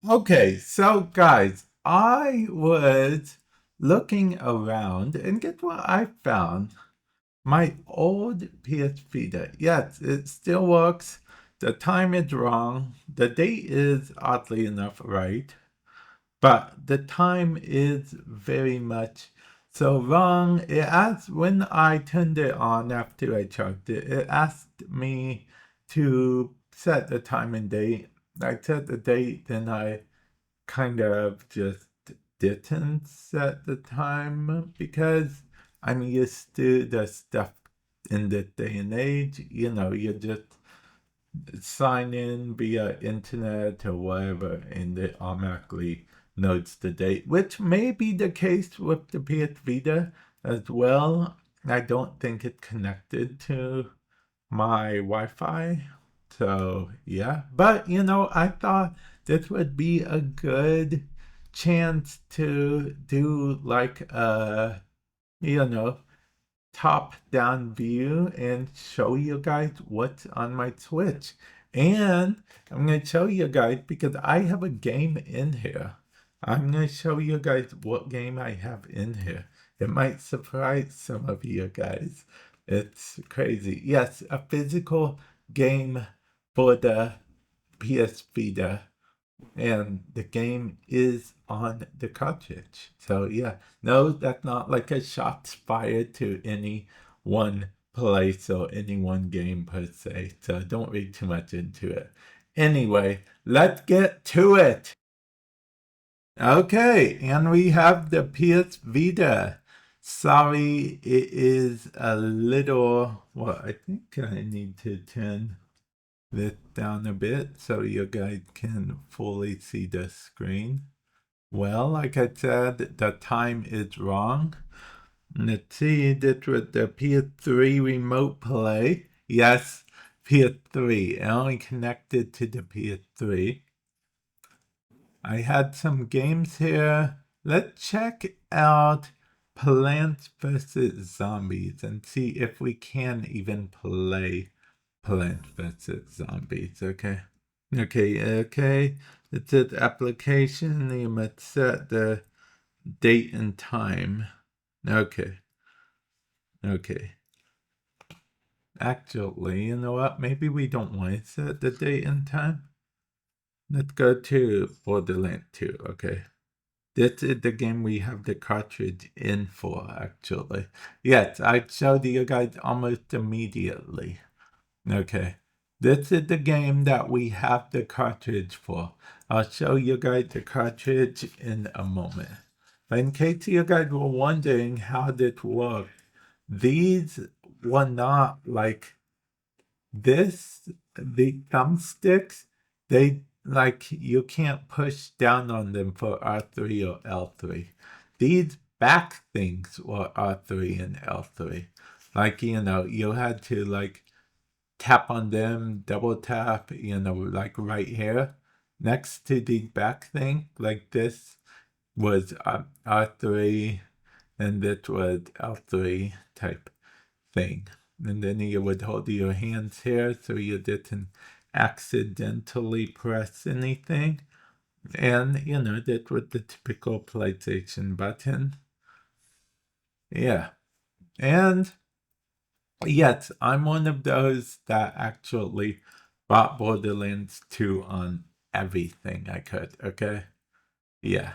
Okay, so guys, I was looking around and get what I found. My old PS Vita. Yes, it still works. The time is wrong. The date is oddly enough right. But the time is very much so wrong. It asked when I turned it on after I charged it, it asked me to set the time and date. I set the date, then I kind of just didn't set the time because I'm used to the stuff in this day and age. You know, you just sign in via internet or whatever, and it automatically notes the date, which may be the case with the PS Vita as well. I don't think it's connected to my Wi-Fi. So yeah, but I thought this would be a good chance to do like a, you know, top down view and show you guys what's on my Switch. And I'm going to show you guys because I have a game in here. I'm going to show you guys what game I have in here. It might surprise some of you guys. It's crazy. Yes, a physical game for the PS Vita, and the game is on the cartridge. So yeah, no, that's not like a shots fired to any one place or any one game per se. So don't read too much into it. Anyway, let's get to it. Okay, and we have the PS Vita. Sorry, it is a little. Well, I think I need to turn this down a bit so you guys can fully see the screen. Well, like I said, the time is wrong. Let's see, that with the PS3 remote play. Yes, PS3. Only connected to the PS3. I had some games here. Let's check out Plants vs. Zombies and see if we can even play Plants vs. Zombies, okay? Okay. It says application. You must set the date and time. Okay. Actually, you know what? Maybe we don't want to set the date and time. Let's go to Borderlands 2, okay? This is the game we have the cartridge in for, actually. Yes, I showed you guys almost immediately. Okay. This is the game that we have the cartridge for. I'll show you guys the cartridge in a moment. But in case you guys were wondering how this worked, these were not like this. The thumbsticks, they like you can't push down on them for R3 or L3. These back things were R3 and L3. Like, you had to like tap on them, double tap, like right here next to the back thing, like this was R3 and this was L3 type thing. And then you would hold your hands here so you didn't accidentally press anything. And, that was the typical PlayStation button. Yeah. And yes, I'm one of those that actually bought Borderlands 2 on everything I could, okay? Yeah.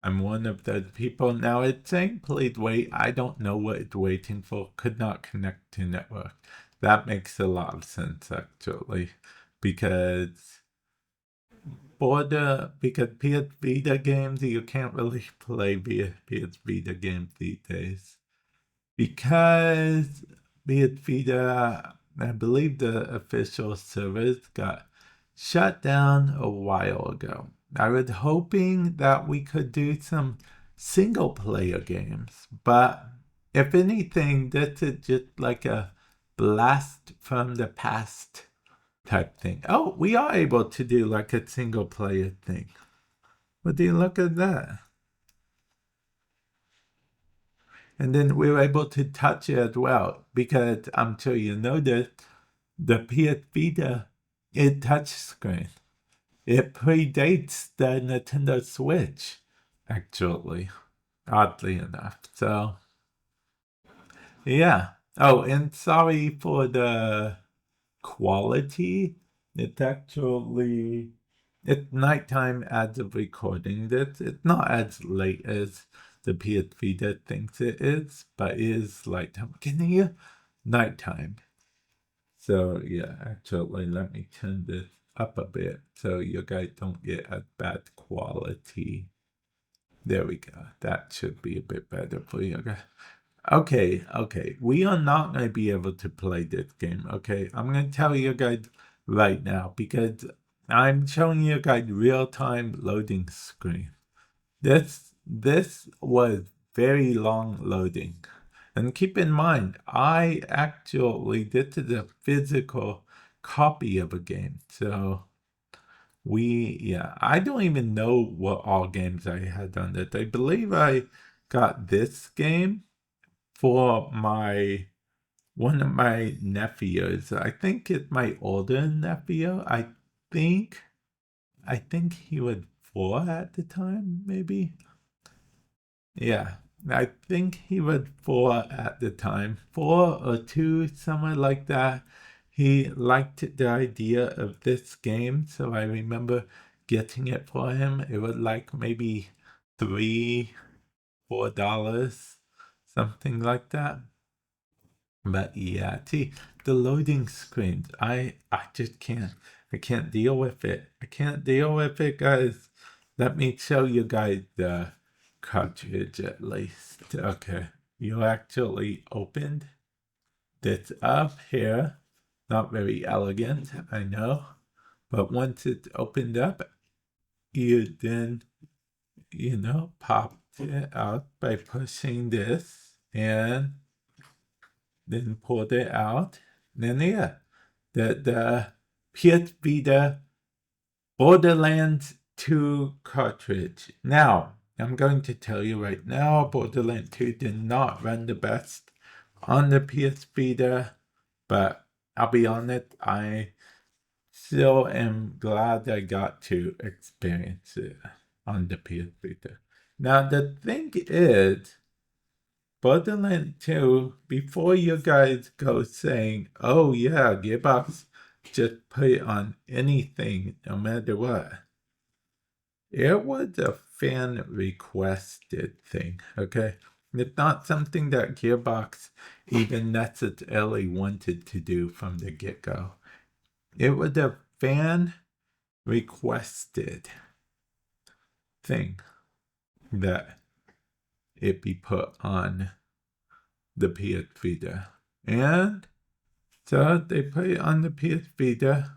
I'm one of those people. Now it's saying please wait. I don't know what it's waiting for. Could not connect to network. That makes a lot of sense actually. Because because PS Vita games, you can't really play via PS Vita games these days. Because PS Vita, I believe the official servers got shut down a while ago. I was hoping that we could do some single player games, but if anything, this is just like a blast from the past type thing. Oh, we are able to do like a single player thing. Would you look at that? And then we were able to touch it as well because I'm sure you know that the PS Vita is touchscreen. It predates the Nintendo Switch, actually, oddly enough. So, yeah. Oh, and sorry for the quality. It's actually it's nighttime as of recording this. It's not as late as the PS Vita thinks it is, but it is nighttime. Can you hear? Nighttime. So yeah, actually let me turn this up a bit so you guys don't get a bad quality. There we go. That should be a bit better for you guys. Okay. We are not going to be able to play this game, okay? I'm going to tell you guys right now because I'm showing you guys real-time loading screen. This was very long loading. And keep in mind, this is a physical copy of a game. So I don't even know what all games I had on it. I believe I got this game for one of my nephews. I think it's my older nephew. Think I think he was 4 at the time, maybe. Yeah, I think he was 4 at the time, 4 or 2, somewhere like that. He liked the idea of this game, so I remember getting it for him. It was like maybe $3, $4, something like that. But yeah, see, the loading screens, I just can't. I can't deal with it. I can't deal with it, guys. Let me show you guys the cartridge at least. Okay, you actually opened this up here. Not very elegant, I know. But once it's opened up, you then, pop it out by pushing this and then pulled it out. Then yeah, the PS Vita Borderlands 2 cartridge. Now, I'm going to tell you right now, Borderlands 2 did not run the best on the PS Vita, but I'll be honest, I still am glad I got to experience it on the PS Vita. Now, the thing is, Borderlands 2, before you guys go saying, oh yeah, Gearbox just put it on anything, no matter what. It was a fan requested thing, okay? It's not something that Gearbox even necessarily wanted to do from the get-go. It was a fan requested thing that it be put on the PS Vita. And so they put it on the PS Vita.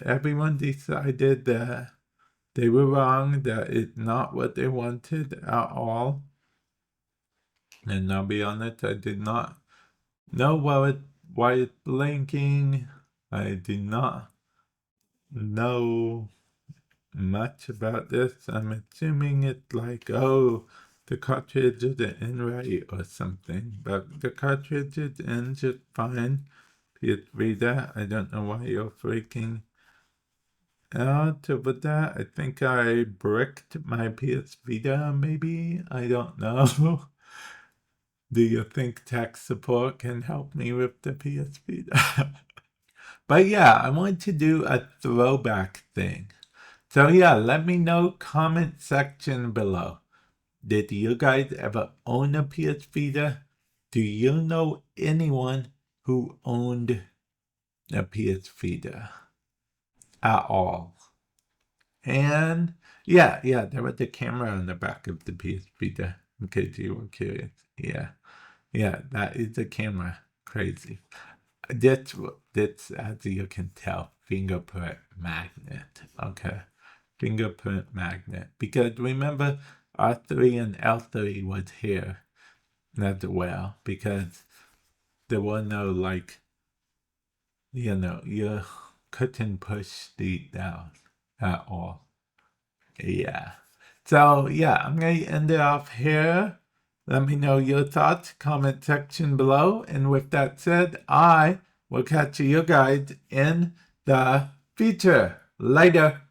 Everyone decided that they were wrong, that it's not what they wanted at all. And I'll be honest, I did not know why it's blinking. I did not know much about this. I'm assuming it's like, oh, the cartridge isn't in right or something. But the cartridge is in just fine. PS Vita, I don't know why you're freaking out over that. I think I bricked my PS Vita, maybe? I don't know. Do you think tech support can help me with the PS Vita? But yeah, I want to do a throwback thing. So yeah, let me know comment section below. Did you guys ever own a PS Vita? Do you know anyone who owned a PS Vita at all? And yeah, there was a camera on the back of the PS Vita, in case you were curious. Yeah, that is a camera. Crazy. That's as you can tell, fingerprint magnet. Okay, fingerprint magnet. Because remember, R3 and L3 was here as well. Because there were no you couldn't push these down at all. Yeah. So yeah, I'm gonna end it off here. Let me know your thoughts, comment section below. And with that said, I will catch you guys in the feature. Later.